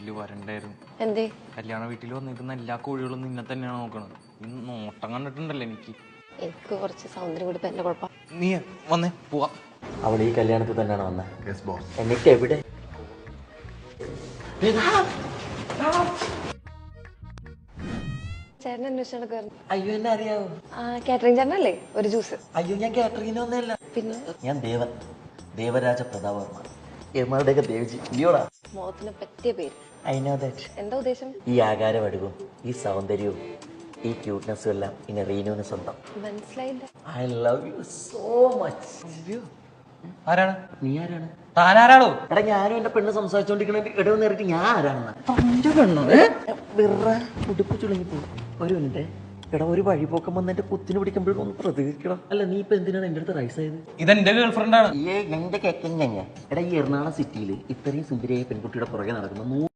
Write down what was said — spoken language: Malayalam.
വീട്ടിൽ വരണ്ടായിരുന്നു. എന്തേ? കല്യാണ വീട്ടിൽ വന്നിരിക്കുന്ന എല്ലാ കോഴികളും നിന്നെ തന്നെയാണ് നോക്കണത്. ഈ നോട്ടം കണ്ടിട്ടുണ്ടല്ലോ എനിക്ക് കുറച്ച് സൗന്ദര്യം കൂടി എന്റെ കുഴപ്പം. നീ വന്നേ പോവാ. അവൾ ഈ കല്യാണത്തിൽ തന്നെയാണ് വന്നത്. എന്നിട്ട് എവിടെ? ചേട്ടൻ അന്വേഷണം നടക്കുവായിരുന്നു. അയ്യോ, എന്നെ അറിയാവോ? കാറ്ററിംഗ് ചേട്ടനല്ലേ? ഒരു ജ്യൂസ്. അയ്യോ, ഞാൻ കാറ്ററിങ്ങിനൊന്നല്ല. പിന്നെ ഞാൻ ദേവരാജ പ്രതാപവർമ്മ, എമ്മയുടെയൊക്കെ ദേവജി ഇല്ലയോടാ. മുഖത്തിന് പറ്റിയ പേര്. I know that. എന്താ ഉദ്ദേശം? ഈ ആകാരവടുവും ഈ സൗന്ദര്യവും ഈ ക്യൂട്ട്നെസ്സും എല്ലാം ഇനി റീനുവിന് സ്വന്തം. മനസ്സിലായില്ല. I love you so much. ആരാണ് നീ? ആരാണ്? താനാരാണോ? എടാ, ഞാനും എന്റെ പെണ്ണ് സംസാരിച്ചോണ്ടിരിക്കണ ഇടവ് നേരിട്ട് ഞാൻ ആരാണെന്ന് ഉടുപ്പ് ചുളുങ്ങിപ്പോ. ഒരു മിനിറ്റ്. എടാ, ഒരു വഴിപോക്കം വന്ന് എന്റെ കുത്തിന് പിടിക്കുമ്പോഴും ഒന്ന് പ്രതികരിക്കണം. അല്ല, നീ ഇപ്പൊ എന്തിനാണ് എന്റെ അടുത്ത് റൈസ് ആയത്? ഇതെന്റെ ഗേൾഫ്രണ്ട് ആണ്. എന്റെ കേക്കൻ. എടാ, ഈ എറണാകുളം സിറ്റിയിൽ ഇത്രയും സുന്ദരിയായ പെൺകുട്ടിയുടെ പുറകെ നടക്കുന്ന